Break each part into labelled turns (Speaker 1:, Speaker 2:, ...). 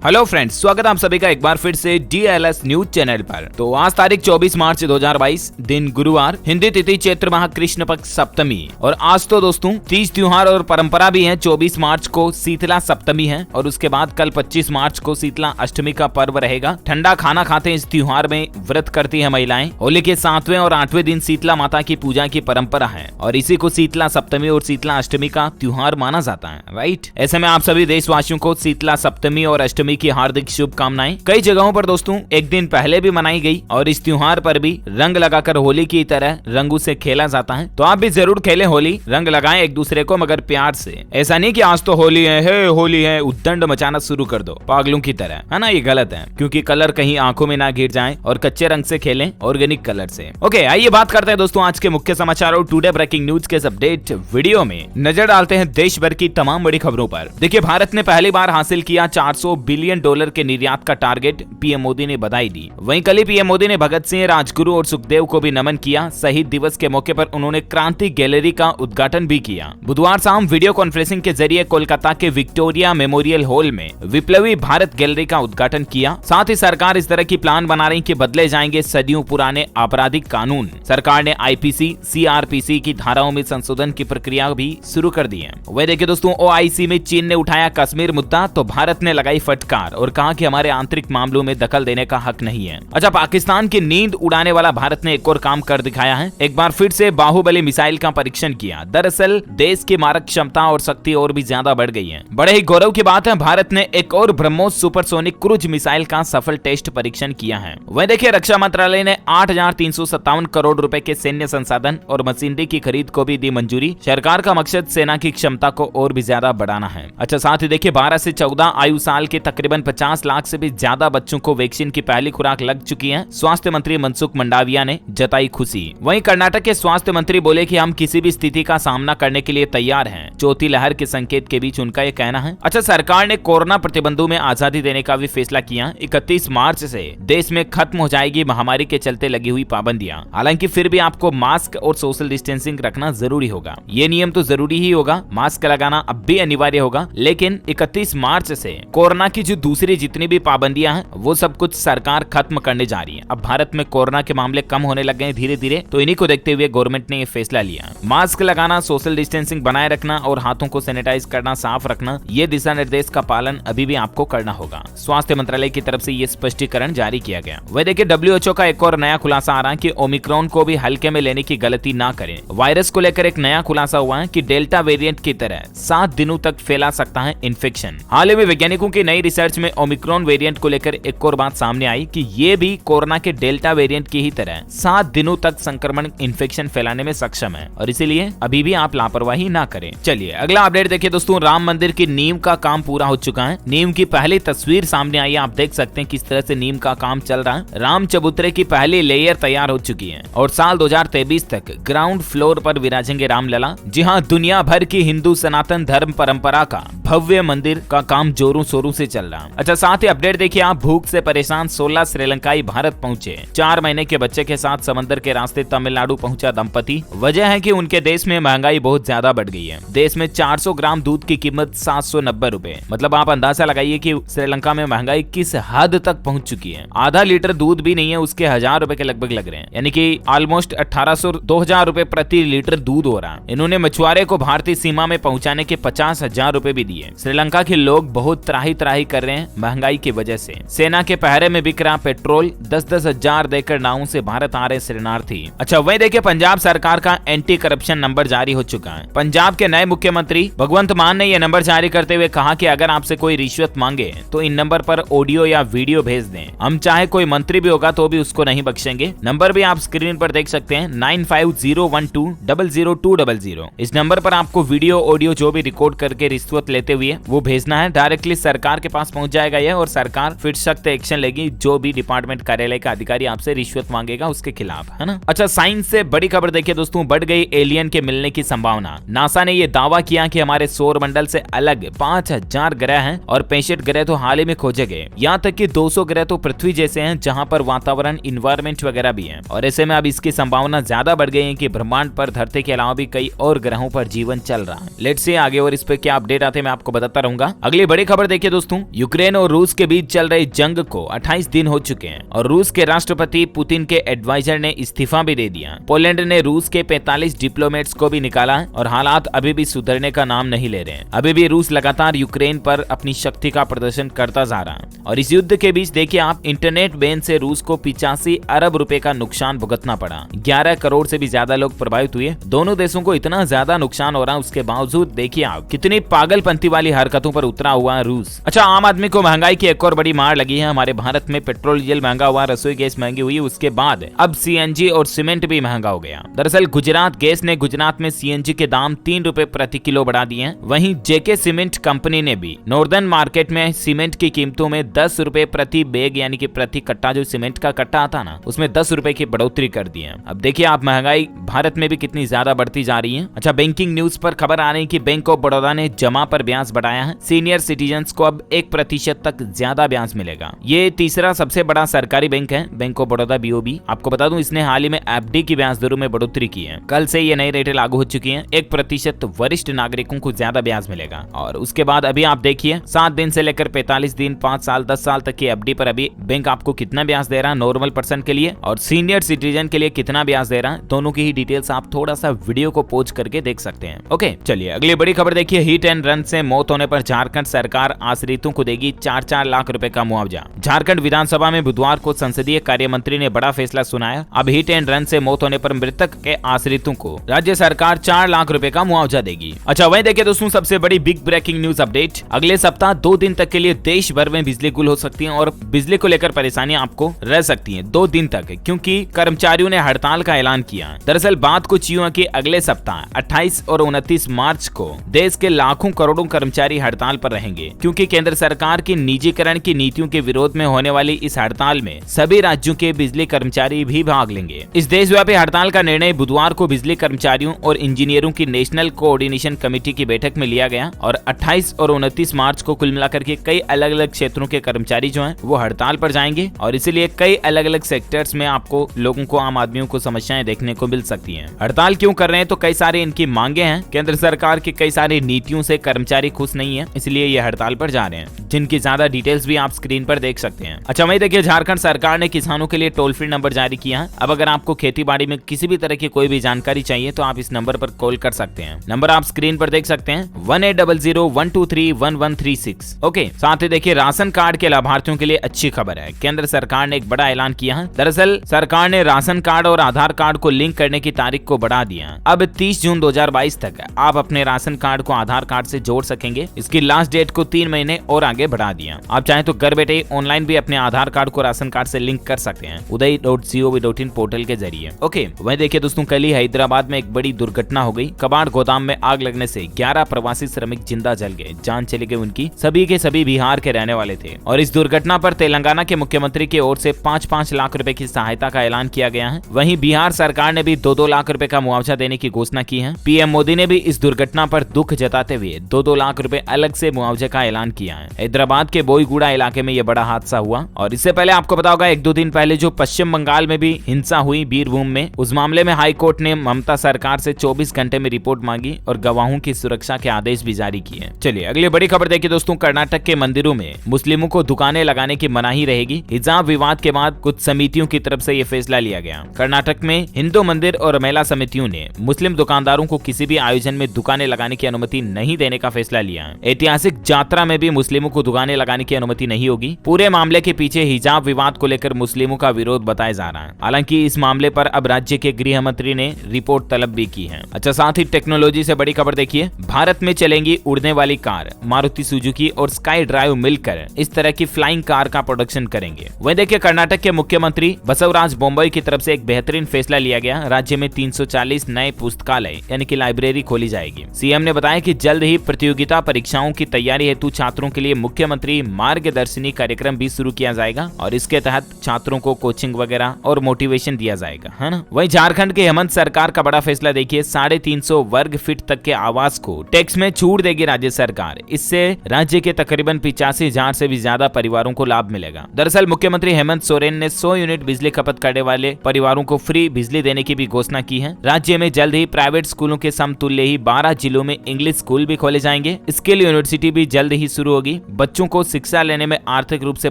Speaker 1: Hello friends, स्वागत है आप सभी का एक बार फिर से DLS न्यूज चैनल पर। तो आज तारीख 24 मार्च 2022, दिन गुरुवार, हिंदी तिथि चैत्र माह कृष्ण पक्ष सप्तमी। और आज तो दोस्तों तीज त्योहार और परंपरा भी है। 24 मार्च को शीतला सप्तमी है और उसके बाद कल 25 मार्च को शीतला अष्टमी का पर्व रहेगा। ठंडा खाना खाते इस त्योहार में व्रत करती है महिलाएं। होली के 7वें और 8वें दिन शीतला माता की पूजा की परंपरा है और इसी को शीतला सप्तमी और शीतला अष्टमी का त्योहार माना जाता है, राइट। ऐसे में आप सभी देशवासियों को शीतला सप्तमी और अष्टमी की हार्दिक शुभकामनाएं। कई जगहों पर दोस्तों एक दिन पहले भी मनाई गई और इस त्योहार पर भी रंग लगाकर होली की तरह रंगों से खेला जाता है। तो आप भी जरूर खेलें होली, रंग लगाएं एक दूसरे को, मगर प्यार से। ऐसा नहीं कि आज तो होली है होली है, उद्दंड मचाना शुरू कर दो पागलों की तरह, है ना। ये गलत है क्योंकि कलर कहीं आंखों में ना गिर जाए और कच्चे रंग से खेलें, ऑर्गेनिक कलर से। ओके, आइए बात करते हैं दोस्तों आज के मुख्य समाचार और टुडे ब्रेकिंग न्यूज के अपडेट वीडियो में नजर डालते हैं देश भर की तमाम बड़ी खबरों पर। देखिए, भारत ने पहली बार हासिल किया $400 बिलियन के निर्यात का टारगेट, पीएम मोदी ने बधाई दी। वहीं कल ही पीएम मोदी ने भगत सिंह, राजगुरु और सुखदेव को भी नमन किया। शहीद दिवस के मौके पर उन्होंने क्रांति गैलरी का उद्घाटन भी किया। बुधवार शाम वीडियो कॉन्फ्रेंसिंग के जरिए कोलकाता के विक्टोरिया मेमोरियल हॉल में विप्लवी भारत गैलरी का उद्घाटन किया। साथ ही सरकार इस तरह की प्लान बना रही कि बदले जाएंगे सदियों पुराने आपराधिक कानून। सरकार ने IPC, CRPC की धाराओं में संशोधन की प्रक्रिया भी शुरू कर दी है। वही देखिए दोस्तों, OIC में चीन ने उठाया कश्मीर मुद्दा तो भारत ने लगाई फटकार और कहा कि हमारे आंतरिक मामलों में दखल देने का हक नहीं है। अच्छा, पाकिस्तान की नींद उड़ाने वाला भारत ने एक और काम कर दिखाया है। एक बार फिर से बाहुबली मिसाइल का परीक्षण किया। दरअसल देश की मारक क्षमता और शक्ति और भी ज्यादा बढ़ गई है। बड़े ही गौरव की बात है, भारत ने एक और ब्रह्मोस सुपरसोनिक क्रूज मिसाइल का सफल टेस्ट परीक्षण किया है। वहीं देखिए, रक्षा मंत्रालय ने 8,357 करोड़ रुपए के सैन्य संसाधन और मशीनरी की खरीद को भी दी मंजूरी। सरकार का मकसद सेना की क्षमता को और भी ज्यादा बढ़ाना है। अच्छा, साथ ही देखिए 12 से 14 आयु साल के तकरीबन 50 लाख से भी ज्यादा बच्चों को वैक्सीन की पहली खुराक लग चुकी है। स्वास्थ्य मंत्री मनसुख मंडाविया ने जताई खुशी। वहीं कर्नाटक के स्वास्थ्य मंत्री बोले कि हम किसी भी स्थिति का सामना करने के लिए तैयार हैं। चौथी लहर के संकेत के बीच उनका ये कहना है। अच्छा, सरकार ने कोरोना प्रतिबंधों में आजादी देने का भी फैसला किया। 31 मार्च से देश में खत्म हो जाएगी महामारी के चलते लगी हुई पाबंदियां। हालांकि फिर भी आपको मास्क और सोशल डिस्टेंसिंग रखना जरूरी होगा। ये नियम तो जरूरी ही होगा, मास्क लगाना अब भी अनिवार्य होगा। लेकिन 31 मार्च से कोरोना की जो दूसरी जितनी भी पाबंदियां हैं वो सब कुछ सरकार खत्म करने जा रही है। अब भारत में कोरोना के मामले कम होने लग गए धीरे धीरे, तो इन्हीं को देखते हुए गवर्नमेंट ने ये फैसला लिया। मास्क लगाना, सोशल डिस्टेंसिंग बनाए रखना और हाथों को सैनिटाइज करना, साफ रखना, ये दिशा निर्देश का पालन अभी भी आपको करना होगा। स्वास्थ्य मंत्रालय की तरफ से ये स्पष्टीकरण जारी किया गया। वह देखिए, WHO का एक और नया खुलासा आ रहा है कि ओमिक्रॉन को भी हल्के में लेने की गलती ना करें। वायरस को लेकर एक नया खुलासा हुआ है कि डेल्टा वेरिएंट की तरह 7 दिनों तक फैला सकता है इन्फेक्शन। हाल ही में वैज्ञानिकों की नई रिसर्च में ओमिक्रॉन वेरिएंट को लेकर एक और बात सामने आई कि ये भी कोरोना के डेल्टा वेरिएंट की ही तरह 7 दिनों तक संक्रमण इन्फेक्शन फैलाने में सक्षम है और इसीलिए अभी भी आप लापरवाही ना करें। चलिए अगला अपडेट देखिए दोस्तों, राम मंदिर की नींव का काम पूरा हो चुका है। नींव की पहली तस्वीर सामने आई है। आप देख सकते हैं किस तरह से नींव का काम चल रहा है। राम चबूतरे की पहली लेयर तैयार हो चुकी है और साल 2023 तक ग्राउंड फ्लोर पर विराजेंगे रामलला। जी हाँ, दुनिया भर की हिंदू सनातन धर्म परंपरा का भव्य मंदिर का काम जोरों शोरों से चल रहा है। अच्छा, साथ ही अपडेट देखिए आप, भूख से परेशान 16 श्रीलंकाई भारत पहुंचे। 4 महीने के बच्चे के साथ समंदर के रास्ते तमिलनाडु पहुंचा दंपति। वजह है कि उनके देश में महंगाई बहुत ज्यादा बढ़ गई है। देश में 400 ग्राम दूध की कीमत 790 रुपए। मतलब आप अंदाजा लगाइए कि श्रीलंका में महंगाई किस हद तक पहुंच चुकी है। आधा लीटर दूध भी नहीं है, उसके 1000 रुपए के लगभग लग रहे हैं, यानी कि ऑलमोस्ट 1800-2000 रुपए प्रति लीटर दूध हो रहा है। इन्होंने मछुआरे को भारतीय सीमा में पहुंचाने के 50,000 रुपए भी दिए। श्रीलंका के लोग बहुत त्राही त्राही कर रहे हैं महंगाई की वजह से। सेना के पहरे में बिक रहा पेट्रोल, 10-10 हजार देकर नावों से भारत आ रहे शरणार्थी। अच्छा, वही देखिए पंजाब सरकार का एंटी करप्शन नंबर जारी हो चुका है। पंजाब के नए मुख्यमंत्री भगवंत मान ने यह नंबर जारी करते हुए कहा कि अगर आपसे कोई रिश्वत मांगे तो इन नंबर पर ऑडियो या वीडियो भेज दें। हम चाहे कोई मंत्री भी होगा तो भी उसको नहीं बख्शेंगे। नंबर भी आप स्क्रीन पर देख सकते हैं, 9501200200। इस नंबर पर आपको वीडियो ऑडियो जो भी रिकॉर्ड करके रिश्वत लेते हुए वो भेजना है। डायरेक्टली सरकार के पास पहुंच जाएगा यह और सरकार फिर सख्त एक्शन लेगी जो भी डिपार्टमेंट कार्यालय का अधिकारी आपसे रिश्वत मांगेगा उसके खिलाफ, है ना। अच्छा, साइंस से बड़ी खबर देखिए दोस्तों, बढ़ गई एलियन के मिलने की संभावना। नासा ने यह दावा किया कि हमारे सौर मंडल से अलग 5000 ग्रह हैं और 65 ग्रह तो हाल ही में खोजे गए। यहाँ तक कि 200 ग्रह तो पृथ्वी जैसे हैं जहाँ पर वातावरण, इन्वायरमेंट वगैरह भी है। और ऐसे में अब इसकी संभावना ज्यादा बढ़ गई है कि ब्रह्मांड पर धरती के अलावा भी कई और ग्रहों पर जीवन चल रहा है। लेट्स सी आगे और इस पे क्या अपडेट आते हैं मैं आपको बताता रहूंगा। अगली बड़ी खबर देखिए दोस्तों, यूक्रेन और रूस के बीच चल रही जंग को 28 दिन हो चुके हैं और रूस के राष्ट्रपति पुतिन के एडवाइजर ने इस्तीफा भी दे दिया। पोलैंड ने रूस के 45 डिप्लोमेट्स को भी निकाला और हालात अभी भी सुधरने का नाम नहीं ले रहे हैं। अभी भी रूस लगातार यूक्रेन पर अपनी शक्ति का प्रदर्शन करता जा रहा है और इस युद्ध के बीच देखिए आप, इंटरनेट बैन से रूस को 85 अरब रुपए का नुकसान भुगतना पड़ा। 11 करोड़ से भी ज्यादा लोग प्रभावित हुए। दोनों देशों को इतना ज्यादा नुकसान हो रहा है, उसके बावजूद देखिए आप कितनी पागलपंती वाली हरकतों पर उतरा हुआ है रूस। अच्छा, आम आदमी को महंगाई की एक और बड़ी मार लगी है। हमारे भारत में पेट्रोल डीजल महंगा हुआ, रसोई गैस महंगी हुई, उसके बाद अब सीएनजी और सीमेंट भी महंगा हो गया। दरअसल गुजरात गैस ने गुजरात में सीएनजी के दाम 3 रुपए प्रति किलो बढ़ा दिए हैं। वहीं जेके सीमेंट कंपनी ने भी नॉर्दर्न मार्केट में सीमेंट की कीमतों में 10 रुपए प्रति बैग यानी कि प्रति कट्टा, जो सीमेंट का कट्टा आता ना, उसमें 10 रुपए की बढ़ोतरी कर दी है। अब देखिए आप महंगाई भारत में भी कितनी ज्यादा बढ़ती जा रही है। अच्छा, बैंकिंग न्यूज पर खबर आ रही है कि बैंक ऑफ बड़ौदा ने जमा पर ब्याज बढ़ाया है। सीनियर सिटीजन को अब 1% तक ज्यादा ब्याज मिलेगा। ये तीसरा सबसे बड़ा सरकारी बैंक है, बैंक ऑफ बड़ौदा BOB। आपको बता दूं, इसने हाल ही में FD की ब्याज दरों में बढ़ोतरी की है। कल से ये नई रेटें लागू हो चुकी हैं। 1% वरिष्ठ नागरिकों को ज्यादा ब्याज मिलेगा और उसके बाद अभी आप देखिए 7 दिन से लेकर 45 दिन, 5 साल, 10 साल तक की FD पर अभी बैंक आपको कितना ब्याज दे रहा है नॉर्मल पर्सन के लिए और सीनियर सिटीजन के लिए कितना ब्याज दे रहा है, दोनों की ही डिटेल्स आप थोड़ा सा वीडियो को पॉज करके देख सकते हैं। ओके, चलिए अगली बड़ी खबर देखिए। हिट एंड रन से मौत होने पर झारखंड सरकार आश्रितों को देगी 4-4 लाख रुपए का मुआवजा। झारखंड विधानसभा में बुधवार को संसदीय कार्य मंत्री ने बड़ा फैसला सुनाया। अब हिट एंड रन से मौत होने पर मृतक के आश्रितों को राज्य सरकार 4 लाख रुपए का मुआवजा देगी। अच्छा, वहीं देखिए दोस्तों, सबसे बड़ी बिग ब्रेकिंग न्यूज अपडेट। अगले सप्ताह 2 दिन तक के लिए देश भर में बिजली गुल हो सकती है और बिजली को लेकर परेशानियां आपको रह सकती हैं 2 दिन तक, क्योंकि कर्मचारियों ने हड़ताल का ऐलान किया। दरअसल बात कुछ यूं है कि अगले सप्ताह 28 और 29 मार्च को देश के लाखों करोड़ों कर्मचारी हड़ताल पर रहेंगे, क्योंकि केंद्र सरकार की निजीकरण की नीतियों के विरोध में होने वाली इस हड़ताल में सभी राज्यों के बिजली कर्मचारी भी भाग लेंगे। इस देशव्यापी हड़ताल का निर्णय बुधवार को बिजली कर्मचारियों और इंजीनियरों की नेशनल कोऑर्डिनेशन कमेटी की बैठक में लिया गया और 28 और 29 मार्च को कुल मिलाकर के कई अलग अलग क्षेत्रों के कर्मचारी जो हैं वो हड़ताल पर जाएंगे और इसीलिए कई अलग अलग सेक्टर्स में आपको लोगों को, आम आदमियों को समस्याएं देखने को मिल सकती हैं। हड़ताल क्यों कर रहे हैं? तो कई सारे इनकी मांगे हैं। केंद्र सरकार की कई सारी नीतियों से कर्मचारी खुश नहीं है, इसलिए ये हड़ताल पर जा रहे हैं, जिनकी ज्यादा डिटेल्स भी आप स्क्रीन पर देख सकते हैं। अच्छा, वही देखिए झारखंड सरकार ने किसानों के लिए टोल फ्री नंबर जारी किया है। अब अगर आपको खेती बाड़ी में किसी भी तरह की कोई भी जानकारी चाहिए तो आप इस नंबर पर कॉल कर सकते हैं। नंबर आप स्क्रीन पर देख सकते हैं 1800-123-1136। ओके, साथ ही देखिए राशन कार्ड के लाभार्थियों के लिए अच्छी खबर है। केंद्र सरकार ने एक बड़ा ऐलान किया है। दरअसल सरकार ने राशन कार्ड और आधार कार्ड को लिंक करने की तारीख को बढ़ा दिया। अब 30 जून 2022 तक आप अपने राशन कार्ड को आधार कार्ड से जोड़ सकेंगे। इसकी लास्ट डेट को 3 महीने और आगे बढ़ा दिया। आप चाहे तो घर बैठे ऑनलाइन भी अपने आधार कार्ड को राशन कार्ड से लिंक कर सकते हैं uday.gov.in पोर्टल के जरिए। ओके, वहीं देखिए दोस्तों, कल ही हैदराबाद में एक बड़ी दुर्घटना हो गई। कबाड़ गोदाम में आग लगने से 11 प्रवासी श्रमिक जिंदा जल गए, जान चली गई उनकी। सभी के सभी बिहार के रहने वाले थे और इस दुर्घटना पर तेलंगाना के मुख्यमंत्री की ओर से 5-5 लाख रुपए की सहायता का ऐलान किया गया है। वहीं बिहार सरकार ने भी 2-2 लाख रुपए का मुआवजा देने की घोषणा की है। पीएम मोदी ने भी इस दुर्घटना पर दुख जताते हुए 2-2 लाख रुपए अलग से मुआवजे का ऐलान किया है। हैदराबाद के बोईगुड़ा इलाके में यह बड़ा हादसा हुआ और इससे पहले आपको पता होगा 1-2 दिन पहले जो पश्चिम बंगाल में भी हिंसा हुई बीरभूम में, उस मामले में हाई कोर्ट ने ममता सरकार से 24 घंटे में रिपोर्ट मांगी और गवाहों की सुरक्षा के आदेश भी जारी किए। चलिए अगली बड़ी खबर देखिए दोस्तों, कर्नाटक के मंदिरों में मुस्लिमों को दुकानें लगाने की मनाही रहेगी। हिजाब विवाद के बाद कुछ समितियों की तरफ से यह फैसला लिया गया। कर्नाटक में हिंदू मंदिर और महिला समितियों ने मुस्लिम दुकानदारों को किसी भी आयोजन में दुकानें लगाने की अनुमति नहीं देने का फैसला लिया है। ऐतिहासिक यात्रा में भी मुस्लिमों को दुकानें लगाने की अनुमति नहीं होगी। पूरे मामले के पीछे हिजाब विवाद को लेकर मुस्लिमों का विरोध बताया जा रहा है। हालांकि इस मामले पर अब राज्य के गृह मंत्री ने रिपोर्ट तलब भी की है। अच्छा, साथ ही टेक्नोलॉजी से बड़ी खबर देखिए, भारत में चलेंगी उड़ने वाली कार। मारुति सुजुकी और स्काई ड्राइव मिलकर इस तरह की फ्लाइंग कार का प्रोडक्शन करेंगे। वहीं देखिए कर्नाटक के मुख्यमंत्री बसवराज बोम्बई की तरफ से एक बेहतरीन फैसला लिया गया। राज्य में 340 नए पुस्तकालय यानी कि लाइब्रेरी खोली जाएगी। सीएम ने बताया कि जल्द ही प्रतियोगिता परीक्षाओं की तैयारी हेतु छात्रों के लिए मुख्यमंत्री मार्गदर्शनी कार्यक्रम भी शुरू किया जाएगा और इसके तहत छात्रों को कोचिंग वगैरह और मोटिवेशन दिया जाएगा, है ना। वहीं झारखंड के हेमंत सरकार का बड़ा फैसला देखिए, 350 वर्ग फीट तक के आवास को टैक्स में छूट देगी राज्य सरकार। इससे राज्य के तकरीबन 85,000 से भी ज्यादा परिवारों को लाभ मिलेगा। दरअसल मुख्यमंत्री हेमंत सोरेन ने 100 यूनिट बिजली खपत करने वाले परिवारों को फ्री बिजली देने की भी घोषणा की है। राज्य में जल्द ही प्राइवेट स्कूलों के समतुल्य ही 12 जिलों में इंग्लिश स्कूल भी खोले जाएंगे। स्किल यूनिवर्सिटी भी जल्द ही शुरू होगी। बच्चों को शिक्षा लेने में आर्थिक रूप से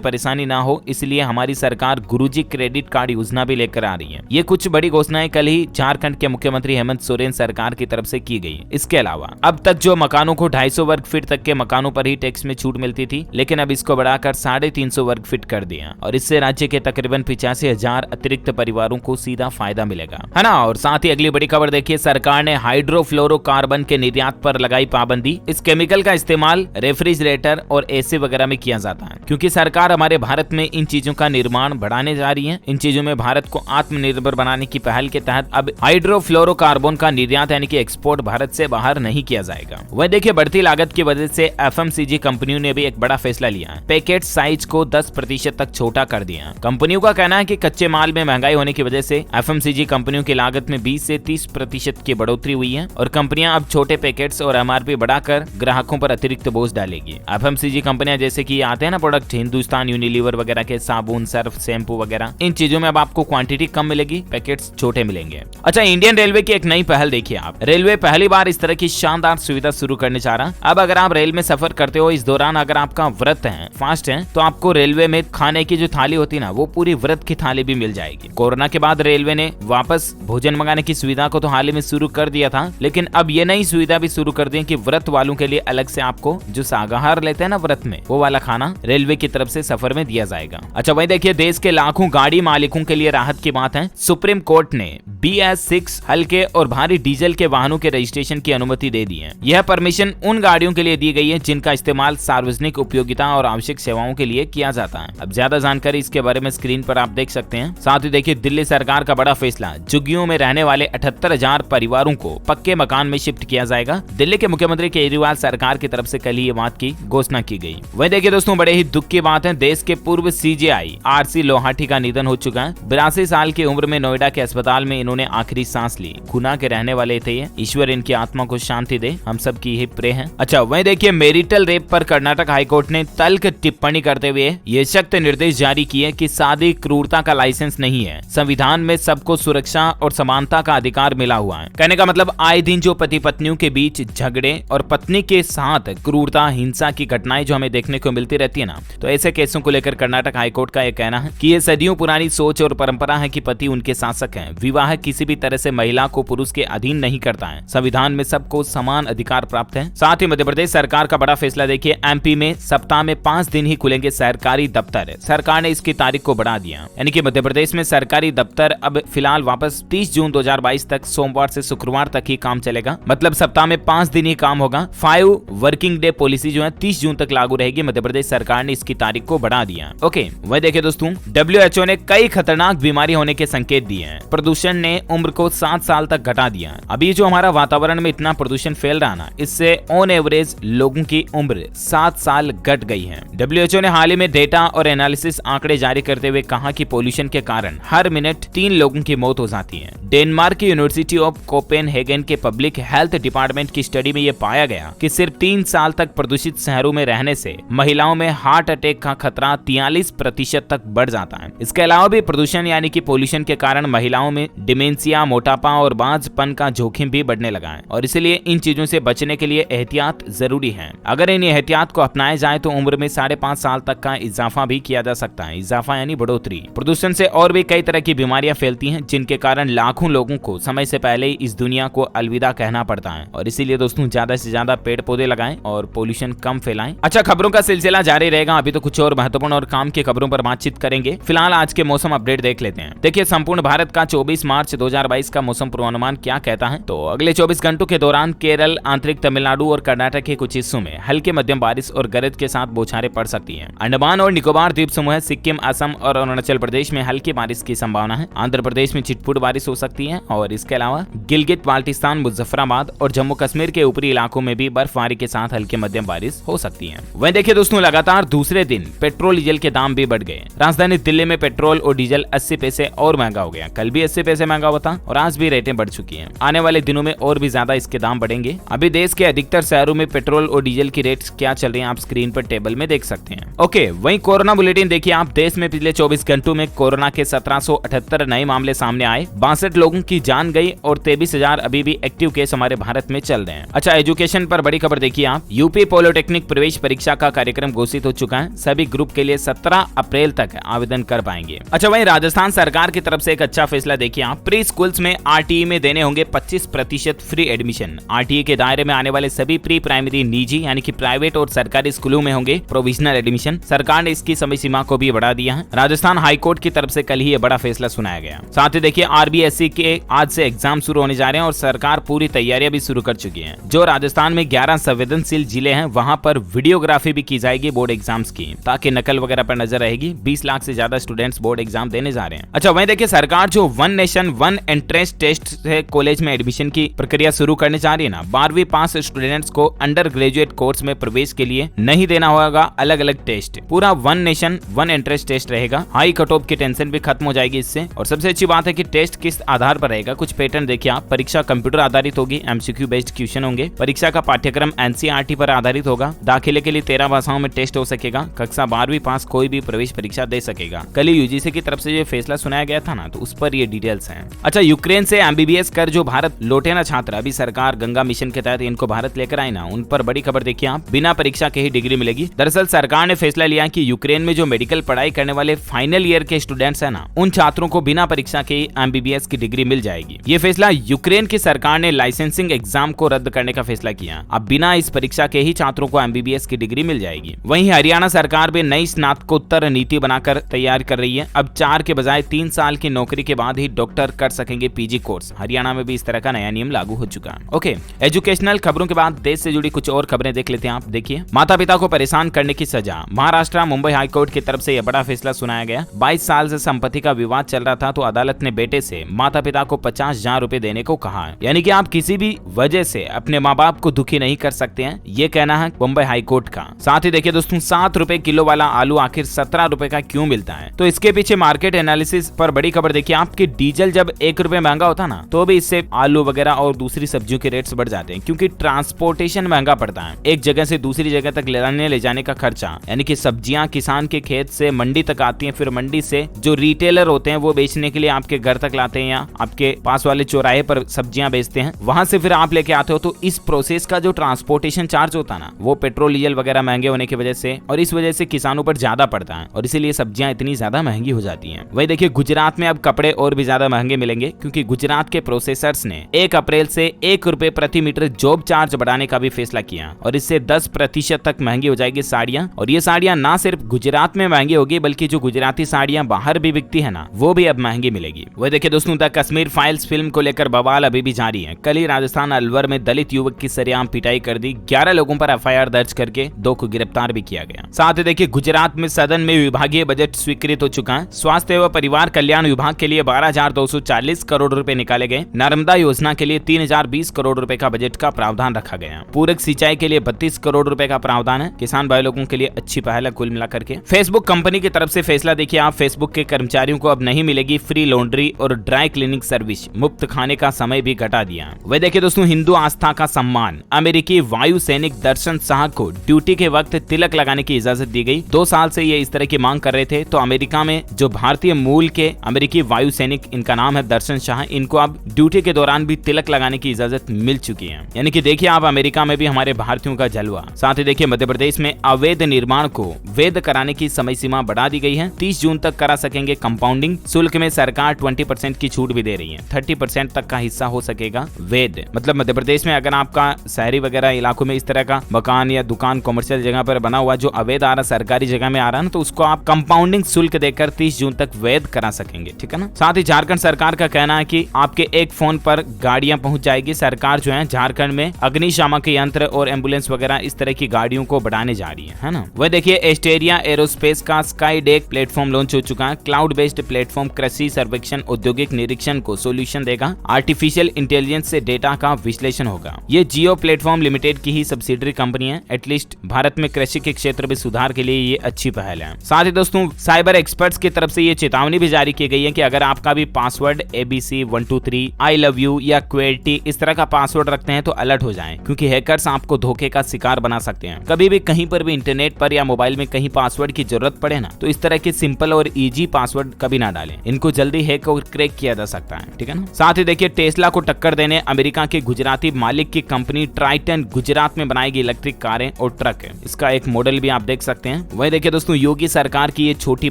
Speaker 1: परेशानी ना हो, इसलिए हमारी सरकार गुरुजी क्रेडिट कार्ड योजना भी लेकर आ रही है। ये कुछ बड़ी घोषणाएं कल ही झारखंड के मुख्यमंत्री हेमंत सोरेन सरकार की तरफ से की गई। इसके अलावा अब तक जो मकानों को 250 वर्ग फीट तक के मकानों पर ही टैक्स में छूट मिलती थी, लेकिन अब इसको बढ़ाकर 350 वर्ग फीट कर दिया और इससे राज्य के तकरीबन 85,000 अतिरिक्त परिवारों को सीधा फायदा मिलेगा, है ना। और साथ ही अगली बड़ी खबर देखिए, सरकार ने हाइड्रोफ्लोरोकार्बन के निर्यात पर लगाई पाबंदी। इस केमिकल का इस्तेमाल रेफ्रिजरेटर और एसी वगैरह में किया जाता है, क्योंकि सरकार हमारे भारत में इन चीजों का निर्माण बढ़ाने जा रही है। इन चीजों में भारत को आत्मनिर्भर बनाने की पहल के तहत अब हाइड्रोफ्लोरोकार्बन का निर्यात यानी कि एक्सपोर्ट भारत से बाहर नहीं किया जाएगा। वह देखिए, बढ़ती लागत की वजह से एफएमसीजी कंपनियों ने भी एक बड़ा फैसला लिया है। पैकेट साइज को 10% तक छोटा कर दिया। कंपनियों का कहना है कि कच्चे माल में महंगाई होने की वजह से एफएमसीजी कंपनियों की लागत में 20 से 30% की बढ़ोतरी हुई है और कंपनियां अब छोटे पैकेट्स और एमआरपी बढ़ाकर ग्राहकों पर अतिरिक्त बोझ डालेगी। एफएमसीजी कंपनियां जैसे कि आते हैं ना प्रोडक्ट, हिंदुस्तान यूनिलीवर वगैरह के साबुन, सर्फ, शैम्पू वगैरह, इन चीजों में अब आपको क्वांटिटी कम मिलेगी, पैकेट्स छोटे मिलेंगे। अच्छा, इंडियन रेलवे की एक नई पहल देखिए आप। रेलवे पहली बार इस तरह की शानदार सुविधा शुरू करने जा रहा। अब अगर आप रेल में सफर करते हो, इस दौरान अगर आपका व्रत है, फास्ट है, तो आपको रेलवे में खाने की जो थाली होती है ना, वो पूरी व्रत की थाली भी मिल जाएगी। कोरोना के बाद रेलवे ने वापस भोजन मंगाने की सुविधा को तो हाल ही में शुरू कर दिया था, लेकिन अब ये नई सुविधा भी शुरू कर दी कि व्रत वालों के लिए अलग से आपको जो शाकाहार लेते हैं ना व्रत में, वो वाला खाना रेलवे की तरफ से सफर में दिया जाएगा। अच्छा, वही देखिए, देश के लाखों गाड़ी मालिकों के लिए राहत की बात है। सुप्रीम कोर्ट ने BS6 हल्के और भारी डीजल के वाहनों के रजिस्ट्रेशन की अनुमति दे दी है। यह परमिशन उन गाड़ियों के लिए दी गई है जिनका इस्तेमाल सार्वजनिक उपयोगिता और आवश्यक सेवाओं के लिए किया जाता है। अब ज्यादा जानकारी इसके बारे में स्क्रीन पर आप देख सकते हैं। साथ ही देखिए, दिल्ली सरकार का बड़ा फैसला, झुग्गियों में रहने वाले 78,000 परिवारों को पक्के मकान में शिफ्ट किया जाएगा। दिल्ली के मुख्यमंत्री केजरीवाल सरकार की तरफ से कल ही ये बात की घोषणा की गई। वही देखिए दोस्तों, बड़े ही दुख की बात है, देश के पूर्व CJI RC लोहाटी का निधन हो चुका है। 82 साल की उम्र में नोएडा के अस्पताल में इन्होंने आखिरी सांस ली। गुना के रहने वाले थे ये। ईश्वर इनकी आत्मा को शांति दे, हम सब की यही प्रे है। अच्छा, वही देखिए, मैरिटल रेप पर कर्नाटक हाईकोर्ट ने तल्ख टिप्पणी करते हुए ये सख्त निर्देश जारी किए कि शादी क्रूरता का लाइसेंस नहीं है। संविधान में सबको सुरक्षा और समानता का अधिकार मिला हुआ है। कहने का मतलब, आए दिन जो पति पत्नियों के बीच झगड़े और पत्नी के साथ क्रूरता, हिंसा की घटनाएं जो हमें देखने को मिलती रहती है ना, तो ऐसे केसों को लेकर कर्नाटक हाईकोर्ट का यह कहना है कि ये सदियों पुरानी सोच और परंपरा है कि पति उनके शासक हैं। विवाह किसी भी तरह से महिला को पुरुष के अधीन नहीं करता है। संविधान में सबको समान अधिकार प्राप्त है। साथ ही मध्य प्रदेश सरकार का बड़ा फैसला देखिए, MP में सप्ताह में 5 दिन ही खुलेंगे सरकारी दफ्तर। सरकार ने इसकी तारीख को बढ़ा दिया, यानी कि मध्य प्रदेश में सरकारी दफ्तर अब फिलहाल वापस 30 जून 2022 तक सोमवार से शुक्रवार तक ही काम चलेगा। मतलब सप्ताह में 5 दिन ही काम होगा। 5 वर्किंग डे पॉलिसी जो है 30 जून तक लागू रहेगी। मध्य प्रदेश सरकार ने इसकी तारीख को बढ़ा दिया। ओके, वह देखिए दोस्तों, WHO ने कई खतरनाक बीमारी होने के संकेत दिए हैं। प्रदूषण ने उम्र को 7 साल तक घटा दिया। अभी जो हमारा वातावरण में इतना प्रदूषण फैल रहा ना, इससे ऑन एवरेज लोगों की उम्र 7 साल घट गई है। WHO ने हाल ही में डेटा और एनालिसिस आंकड़े जारी करते हुए कहा कि पोल्यूशन के कारण हर मिनट 3 लोगों की मौत हो जाती है। डेनमार्क की यूनिवर्सिटी ऑफ कोपेनहेगन के पब्लिक हेल्थ डिपार्टमेंट की स्टडी में यह पाया गया कि सिर्फ 3 साल तक प्रदूषित शहरों में रहने से महिलाओं में हार्ट अटैक का खतरा 43% तक बढ़ जाता है। इसके अलावा भी प्रदूषण यानी कि पोल्यूशन के कारण महिलाओं में डिमेंशिया, मोटापा और बांझपन का जोखिम भी बढ़ने लगा है और इसलिए इन चीजों से बचने के लिए एहतियात जरूरी है। अगर इन एहतियात को अपनाया जाए तो उम्र में 5.5 साल तक का इजाफा भी किया जा सकता है। इजाफा यानी बढ़ोतरी। प्रदूषण से और भी कई तरह की बीमारियां फैलती हैं, जिनके कारण लाखों लोगों को समय से पहले ही इस दुनिया को अलविदा कहना पड़ता है। और इसीलिए दोस्तों, ज्यादा से ज्यादा पेड़ पौधे लगाएं और पोल्यूशन कम फैलाएं। अच्छा, खबरों का सिलसिला जारी रहेगा। अभी तो कुछ और महत्वपूर्ण और काम की खबरों पर बातचीत करेंगे। फिलहाल आज के मौसम अपडेट देख लेते हैं। देखिए, संपूर्ण भारत का 24 मार्च 2022 का मौसम पूर्वानुमान क्या कहता है। तो अगले 24 घंटों के दौरान केरल, आंतरिक तमिलनाडु और कर्नाटक के कुछ हिस्सों में हल्के मध्यम बारिश और गरज के साथ बौछारें पड़ सकती हैं। अंडमान और निकोबार द्वीप समूह, सिक्किम, असम और अरुणाचल प्रदेश में हल्की बारिश की संभावना है। आंध्र प्रदेश में छिटपुट बारिश हो सकती है और इसके अलावा गिलगित, बाल्टिस्तान, मुजफ्फराबाद और जम्मू कश्मीर के ऊपरी इलाकों में भी बर्फबारी के साथ हल्के मध्यम बारिश हो सकती है। वहीं देखिए दोस्तों, लगातार दूसरे दिन पेट्रोल डीजल के दाम भी बढ़ गए। राजधानी दिल्ली में पेट्रोल और डीजल 80 पैसे और महंगा हो गया। कल भी 80 पैसे महंगा हुआ था और आज भी रेटें बढ़ चुकी हैं। आने वाले दिनों में और भी ज्यादा इसके दाम बढ़ेंगे। अभी देश के अधिकतर शहरों में पेट्रोल और डीजल की रेट क्या चल रही है, आप स्क्रीन पर टेबल में देख सकते हैं। ओके, वहीं कोरोना बुलेटिन देखिए आप। देश में पिछले 24 घंटों में कोरोना के 1778 नए मामले सामने आए। 62 लोगों की जान गई और 23,000 अभी भी एक्टिव केस हमारे भारत में चल रहे हैं। अच्छा, एजुकेशन पर बड़ी खबर देखिए आप। यूपी पॉलिटेक्निक प्रवेश प्रवेश परीक्षा का कार्यक्रम घोषित हो चुका है। सभी ग्रुप के लिए 17 अप्रैल तक आवेदन कर पाएंगे। अच्छा, वहीं राजस्थान सरकार की तरफ से एक अच्छा फैसला देखिए आप, प्री स्कूल्स में आरटीई में देने होंगे 25% फ्री एडमिशन। आरटीई के दायरे में आने वाले सभी प्री प्राइमरी निजी यानी कि प्राइवेट और सरकारी स्कूलों में होंगे प्रोविजनल एडमिशन। सरकार ने इसकी समय सीमा को भी बढ़ा दिया है। राजस्थान हाईकोर्ट की तरफ से कल ही ये बड़ा फैसला सुनाया गया। साथ ही देखिए आरबीएसई के आज से एग्जाम शुरू होने जा रहे हैं और सरकार पूरी तैयारियां भी शुरू कर चुकी है। जो राजस्थान में 11 संवेदनशील जिले हैं वहां पर वीडियोग्राफी भी की जाएगी बोर्ड एग्जाम्स की, ताकि नकल वगैरह पर नजर रहेगी। 20 लाख से ज्यादा स्टूडेंट्स बोर्ड एग्जाम देने जा रहे हैं। अच्छा, वहीं देखिए सरकार जो one nation one entrance test से कॉलेज में एडमिशन की प्रक्रिया शुरू करने जा रही है ना, 12वीं पास स्टूडेंट्स को अंडर ग्रेजुएट कोर्स में प्रवेश के लिए नहीं देना होगा अलग अलग टेस्ट, पूरा one nation one entrance test रहेगा। हाई कट ऑफ की टेंशन भी खत्म हो जाएगी इससे। और सबसे अच्छी बात है कि टेस्ट किस आधार पर रहेगा, कुछ पैटर्न देखिए आप। परीक्षा कंप्यूटर आधारित होगी, एमसीक्यू बेस्ड क्वेश्चन होंगे। परीक्षा का पाठ्यक्रम एनसीईआरटी पर आधारित होगा। दाखिले के लिए 13 भाषाओं में टेस्ट हो सकेगा। कक्षा 12वीं पास कोई भी प्रवेश परीक्षा दे सकेगा। कल यूजीसी की तरफ से जो फैसला सुनाया गया था ना, तो उस पर ये डिटेल्स हैं। अच्छा, यूक्रेन से एमबीबीएस कर जो भारत लौटे ना छात्र, अभी सरकार गंगा मिशन के तहत इनको भारत लेकर आए ना, उन पर बड़ी खबर देखिए आप, बिना परीक्षा के ही डिग्री मिलेगी। दरअसल सरकार ने फैसला लिया कि यूक्रेन में जो मेडिकल पढ़ाई करने वाले फाइनल ईयर के स्टूडेंट्स हैं ना, उन छात्रों को बिना परीक्षा के एमबीबीएस की डिग्री मिल जाएगी। ये फैसला यूक्रेन की सरकार ने लाइसेंसिंग एग्जाम को रद्द करने का फैसला किया। अब बिना इस परीक्षा के ही छात्रों को एमबीबीएस की डिग्री मिल जाएगी। वहीं हरियाणा सरकार भी नई स्नातकोत्तर नीति बनाकर तैयार कर रही है। अब 4 के बजाय 3 साल की नौकरी के बाद ही डॉक्टर कर सकेंगे पीजी कोर्स। हरियाणा में भी इस तरह का नया नियम लागू हो चुका है। ओके, एजुकेशनल खबरों के बाद देश से जुड़ी कुछ और खबरें देख लेते हैं आप। देखिए, माता पिता को परेशान करने की सजा, महाराष्ट्र मुंबई हाईकोर्ट की तरफ से यह बड़ा फैसला सुनाया गया। 22 साल से संपत्ति का विवाद चल रहा था, तो अदालत ने बेटे से माता पिता को 50,000 रुपए देने को कहा है। यानी कि आप किसी भी वजह से अपने माँ बाप को दुखी नहीं कर सकते हैं, ये कहना है मुंबई हाईकोर्ट का। साथ ही देखिए दोस्तों, 7 रुपए किलो वाला आलू आखिर 17 रुपए का क्यों मिलता है, तो इसके पीछे मार्केट एनालिसिस पर बड़ी खबर देखिए आपकी। डीजल जब 1 रुपए महंगा होता ना, तो भी इससे आलू वगैरह और दूसरी सब्जियों के रेट्स बढ़ जाते हैं, क्योंकि ट्रांसपोर्टेशन महंगा पड़ता है। एक जगह से दूसरी जगह तक ले जाने का खर्चा, यानी कि सब्जियां किसान के खेत से मंडी तक आती हैं, फिर मंडी से जो रिटेलर होते हैं वो बेचने के लिए आपके घर तक लाते हैं या आपके पास वाले चौराहे पर सब्जियां बेचते हैं, वहां से फिर आप लेके आते हो। तो इस प्रोसेस का जो ट्रांसपोर्टेशन चार्ज होता है ना, वो पेट्रोल डीजल वगैरह महंगे होने की वजह से और इस वजह से किसानों पर ज्यादा पड़ता है और इसीलिए सब्जियां इतनी ज्यादा महंगी हो जाती हैं। वही देखिए, गुजरात में अब कपड़े और भी ज्यादा महंगे मिलेंगे, क्योंकि गुजरात के प्रोसेसर्स ने 1 अप्रैल से 1 रुपए प्रति मीटर जॉब चार्ज बढ़ाने का भी फैसला किया और इससे 10% तक महंगी हो जाएगी साड़ियां। और ये साड़ियां ना सिर्फ गुजरात में महंगी होगी, बल्कि जो गुजराती साड़ियां बाहर भी बिकती है ना, वो भी अब महंगी मिलेगी। वही देखिए दोस्तों, द कश्मीर फाइल्स फिल्म को लेकर बवाल अभी भी जारी है। कल ही राजस्थान अलवर में दलित युवक की सरेआम पिटाई कर दी। 11 लोगों पर एफआईआर दर्ज करके 2 को गिरफ्तार भी किया गया। साथ ही देखिए, गुजरात में सदन में विभागीय बजट स्वीकृत हो चुका है। स्वास्थ्य एवं परिवार कल्याण विभाग के लिए 12,240 करोड़ रुपए निकाले गए। नर्मदा योजना के लिए 3,020 करोड़ रुपए का बजट का प्रावधान रखा गया। पूरक सिंचाई के लिए 32 करोड़ रुपए का प्रावधान है। किसान भाई लोगों के लिए अच्छी पहल है कुल मिलाकर के। फेसबुक कंपनी की तरफ से फैसला देखिए आप, फेसबुक के कर्मचारियों को अब नहीं मिलेगी फ्री लॉन्ड्री और ड्राई क्लीनिंग सर्विस, मुफ्त खाने का समय भी घटा दिया। वह देखिए दोस्तों, हिंदू आस्था का सम्मान, अमेरिकी वायु सैनिक दर्शन शाह को ड्यूटी के वक्त तिलक लगाने की इजाजत दी गई। 2 साल से ये इस तरह की मांग कर रहे थे, तो अमेरिका में जो भारतीय मूल के अमेरिकी वायु सैनिक, इनका नाम है दर्शन शाह, इनको अब ड्यूटी के दौरान भी तिलक लगाने की इजाजत मिल चुकी है। यानी कि देखिए आप, अमेरिका में भी हमारे भारतीयों का जलवा। साथ ही देखिए, मध्य प्रदेश में अवैध निर्माण को वैध कराने की समय सीमा बढ़ा दी गई है। 30 जून तक करा सकेंगे कंपाउंडिंग। शुल्क में सरकार 20% की छूट भी दे रही है। 30% तक का हिस्सा हो सकेगा वैध। मतलब मध्य प्रदेश में अगर आपका शहरी वगैरह इलाकों में इस तरह का मकान या दुकान कमर्शियल जगह पर बना हुआ जो अवैध आ रहा, सरकारी जगह में आ रहा है, तो उसको आप कंपाउंडिंग शुल्क देकर 30 जून तक वैध करा सकेंगे, ठीक है ना। साथ ही झारखंड सरकार का कहना है कि आपके एक फोन पर गाड़ियां पहुंच जाएगी। सरकार जो है झारखंड में अग्निशामक यंत्र और एम्बुलेंस वगैरह इस तरह की गाड़ियों को बढ़ाने जा रही है ना। वह देखिए, एस्टेरिया एरोस्पेस का स्काई डेक प्लेटफॉर्म लॉन्च हो चुका है। क्लाउड बेस्ड प्लेटफॉर्म कृषि सर्वेक्षण, औद्योगिक निरीक्षण को सोल्यूशन देगा। आर्टिफिशियल इंटेलिजेंस से डेटा का विश्लेषण होगा। ये जियो प्लेटफॉर्म लिमिटेड की ही सब्सिडरी कंपनी है। एटलीस्ट भारत में कृषि के क्षेत्र में सुधार के लिए ये अच्छी पहल है। साथ ही दोस्तों, साइबर एक्सपर्ट्स की तरफ से ये चेतावनी भी जारी की गई है कि अगर आपका भी password ABC123 I love you या QWERTY इस तरह का पासवर्ड रखते हैं तो अलर्ट हो जाएं, क्योंकि हैकर्स आपको धोखे का शिकार बना सकते हैं। कभी भी कहीं पर भी इंटरनेट पर या मोबाइल में कहीं पासवर्ड की जरूरत पड़े ना, तो इस तरह के सिंपल और इजी पासवर्ड कभी ना डालें। इनको जल्दी हैक और क्रैक किया जा सकता है, ठीक है ना। साथ ही देखिए, टेस्ला को टक्कर देने अमेरिका के गुजराती मालिक की कंपनी ट्राइटन गुजरात में बनाएगी इलेक्ट्रिक कारें और ट्रक है। इसका एक मॉडल भी आप देख सकते हैं। वही देखिए दोस्तों, योगी सरकार की ये छोटी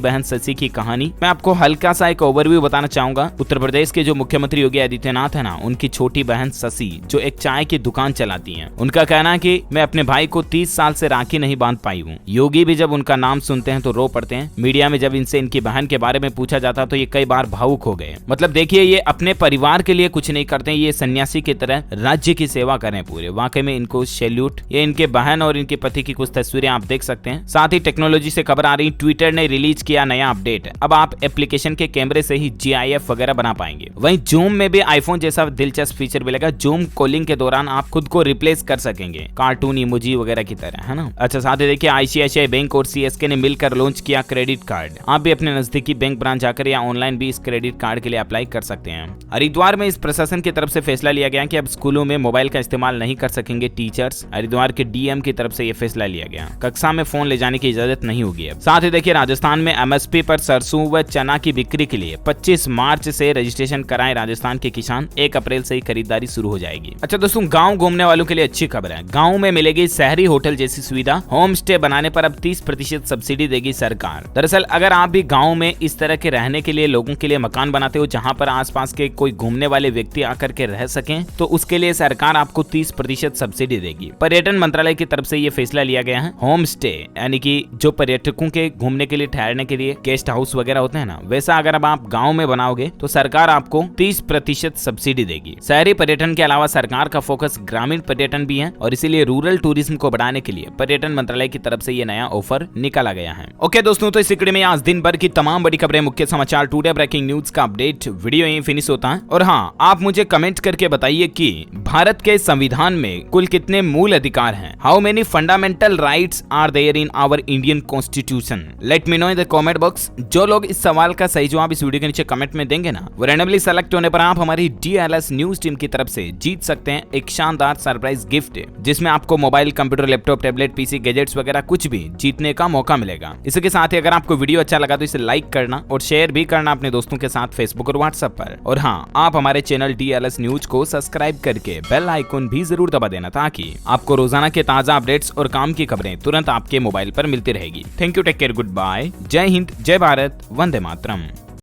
Speaker 1: बहन शशि की कहानी। मैं आपको हल्का सा एक ओवरव्यू बताना चाहूंगा। उत्तर प्रदेश के जो मुख्यमंत्री योगी आदित्यनाथ है ना, उनकी छोटी बहन शशि जो एक चाय की दुकान चलाती है, उनका कहना है कि मैं अपने भाई को 30 साल से राखी नहीं बांध पाई हूँ। योगी भी जब उनका नाम सुनते हैं तो रो पड़ते हैं। मीडिया में जब इनसे इनकी बहन के बारे में पूछा जाता तो ये कई बार भावुक हो गए। मतलब देखिए, ये अपने परिवार के लिए कुछ नहीं करते, ये सन्यासी की तरह राज्य की सेवा करें पूरे। वाकई में इनको सैल्यूट। ये इनके बहन और इनके पति की कुछ तस्वीरें आप देख सकते हैं। साथ ही टेक्नोलॉजी से खबर आ रही, ट्विटर ने रिलीज किया नया अपडेट। अब आप एप्लीकेशन के कैमरे से ही GIF वगैरह बना पाएंगे। वहीं जूम में भी आईफोन जैसा दिलचस्प फीचर मिलेगा। जूम कॉलिंग के दौरान आप खुद को रिप्लेस कर सकेंगे, कार्टून इमोजी वगैरह की तरह, है ना। अच्छा, साथ ही देखिए ICICI बैंक और CSK ने मिलकर लॉन्च किया क्रेडिट कार्ड। आप भी अपने नजदीकी बैंक ब्रांच जाकर या ऑनलाइन भी इस क्रेडिट कार्ड के लिए अप्लाई कर सकते हैं। हरिद्वार में इस प्रशासन की तरफ से फैसला लिया गया कि अब स्कूलों में मोबाइल का इस्तेमाल नहीं कर सकेंगे टीचर्स। हरिद्वार के DM की तरफ से यह फैसला लिया गया। कक्षा में फोन ले जाने की इजाजत नहीं होगी अब। साथ ही देखिए, राजस्थान में MSP पर सरसों व चना की बिक्री के लिए 25 मार्च से रजिस्ट्रेशन कराएं राजस्थान के किसान। 1 अप्रैल से ही खरीदारी शुरू हो जाएगी। अच्छा दोस्तों, गाँव घूमने वालों के लिए अच्छी खबर है। गाँव में मिलेगी शहरी होटल जैसी सुविधा। होम स्टे बनाने पर अब 30% सब्सिडी देगी सरकार। दरअसल अगर आप भी गाँव में इस तरह के रहने के लिए लोगों के लिए मकान बनाते हो जहाँ पर आसपास के कोई घूमने वाले व्यक्ति आकर के रह सकें, तो उसके लिए सरकार आपको 30% सब्सिडी देगी। पर्यटन मंत्रालय की तरफ से ये फैसला लिया गया है। होम स्टे यानी कि जो पर्यटकों के घूमने के लिए ठहरने के लिए गेस्ट हाउस वगैरह होते हैं ना, वैसा अगर अब आप गाँव में बनाओगे तो सरकार आपको 30% सब्सिडी देगी। शहरी पर्यटन के अलावा सरकार का फोकस ग्रामीण पर्यटन भी है और इसीलिए रूरल टूरिज्म को बढ़ाने के लिए पर्यटन मंत्रालय की तरफ से ये नया ऑफर निकाला गया है। ओके दोस्तों, तो इस वीडियो में आज दिन भर की तमाम बड़ी खबरें, मुख्य समाचार, टुडे ब्रेकिंग न्यूज का अपडेट वीडियो यहीं फिनिश होता है। और हाँ, आप मुझे कमेंट करके बताइए कि भारत के संविधान में कुल कितने मूल अधिकार हैं। How many fundamental rights are there in our Indian constitution. Let me know in the comment box. जो लोग इस सवाल का सही जवाब इस वीडियो के नीचे कमेंट में देंगे ना, वो रैंडमली सेलेक्ट होने पर आप हमारी DLS न्यूज टीम की तरफ से जीत सकते हैं एक शानदार सरप्राइज गिफ्ट, जिसमें आपको mobile, computer, laptop, tablet, PC, gadgets वगैरह कुछ भी जीतने का मौका मिलेगा। इसके साथ ही अगर आपको वीडियो अच्छा लगा तो इसे लाइक करना और शेयर भी करना अपने दोस्तों के साथ फेसबुक और व्हाट्सएप पर। और हाँ, आप हमारे चैनल DLS न्यूज को सब्सक्राइब करके बेल आइकन भी जरूर दबा देना, ताकि आपको रोजाना के ताजा अपडेट्स और काम की खबरें तुरंत आपके मोबाइल पर मिलती रहेगी। Thank you, take care, good bye, जय हिंद, जय भारत, वंदे मातरम।